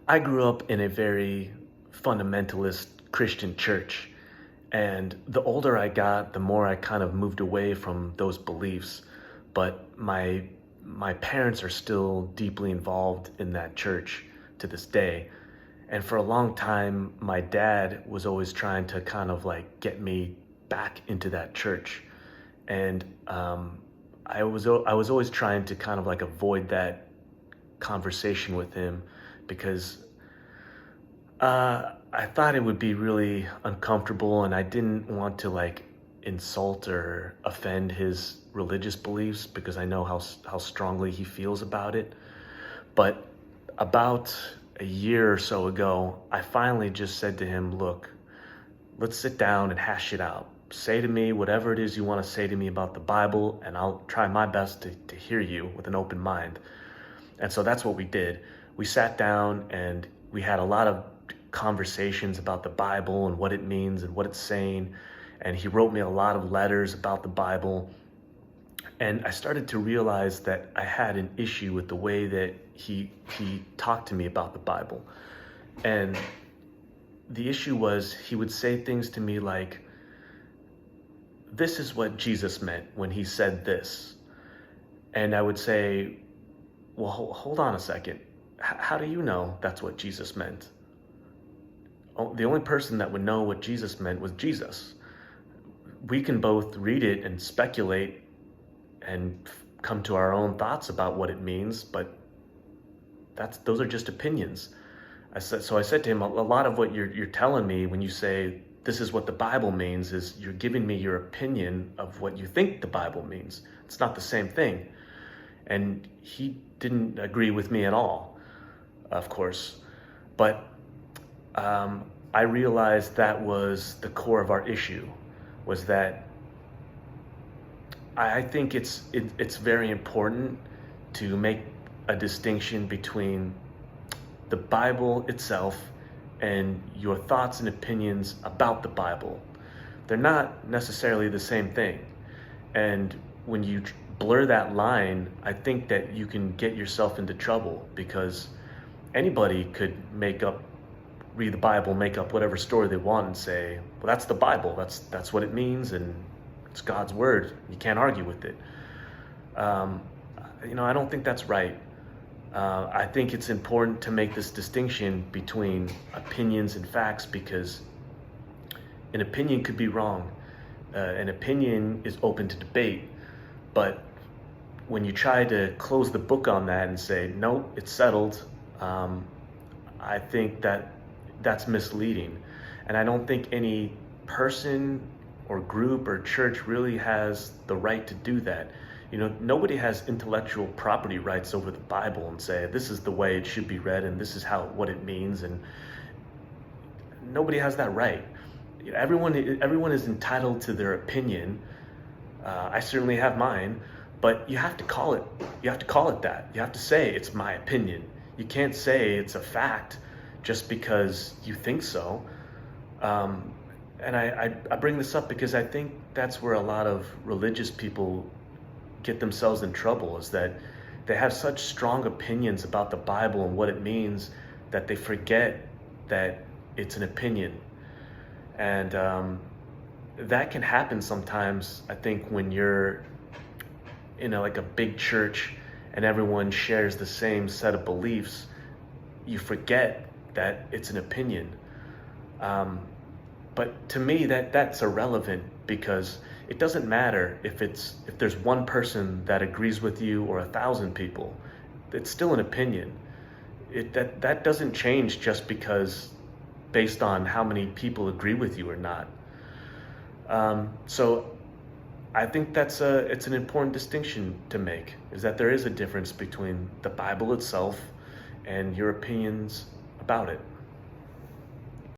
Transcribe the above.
I grew up in a very fundamentalist Christian church, and the older I got, the more I kind of moved away from those beliefs. But my parents are still deeply involved in that church to this day. And for a long time, my dad was always trying to kind of like get me back into that church. And I was always trying to kind of like avoid that conversation with him because I thought it would be really uncomfortable, and I didn't want to like insult or offend his religious beliefs because I know how strongly he feels about it. But about a year or so ago, I finally just said to him, "Look, let's sit down and hash it out. Say to me whatever it is you want to say to me about the Bible, and I'll try my best to hear you with an open mind." And so that's what we did. We sat down and we had a lot of conversations about the Bible and what it means and what it's saying. And he wrote me a lot of letters about the Bible. And I started to realize that I had an issue with the way that he talked to me about the Bible. And the issue was he would say things to me like, "This is what Jesus meant when he said this." And I would say, "Well, hold on a second. How do you know that's what Jesus meant?" The only person that would know what Jesus meant was Jesus. We can both read it and speculate and come to our own thoughts about what it means, but those are just opinions. I said to him, a lot of what you're telling me when you say this is what the Bible means is you're giving me your opinion of what you think the Bible means. It's not the same thing. And he didn't agree with me at all, of course. But I realized that was the core of our issue, was that I think it's very important to make a distinction between the Bible itself and your thoughts and opinions about the Bible. They're not necessarily the same thing. And when you blur that line, I think that you can get yourself into trouble because anybody could read the Bible, make up whatever story they want and say, "Well, that's the Bible. That's what it means, and it's God's word. You can't argue with it." Um, I don't think that's right. I think it's important to make this distinction between opinions and facts because an opinion could be wrong. An opinion is open to debate, but when you try to close the book on that and say, "No, it's settled," I think that's misleading. And I don't think any person or group or church really has the right to do that. Nobody has intellectual property rights over the Bible and say, "This is the way it should be read and this is what it means." And nobody has that right. Everyone is entitled to their opinion. I certainly have mine, but you have to call it that. You have to say it's my opinion. You can't say it's a fact just because you think so. And I bring this up because I think that's where a lot of religious people get themselves in trouble, is that they have such strong opinions about the Bible and what it means that they forget that it's an opinion. And that can happen sometimes, I think, when you're in like a big church and everyone shares the same set of beliefs. You forget that it's an opinion. But to me, that's irrelevant because it doesn't matter if there's one person that agrees with you or 1,000 people. It's still an opinion. That doesn't change just because based on how many people agree with you or not. So I think it's an important distinction to make, is that there is a difference between the Bible itself and your opinions about it.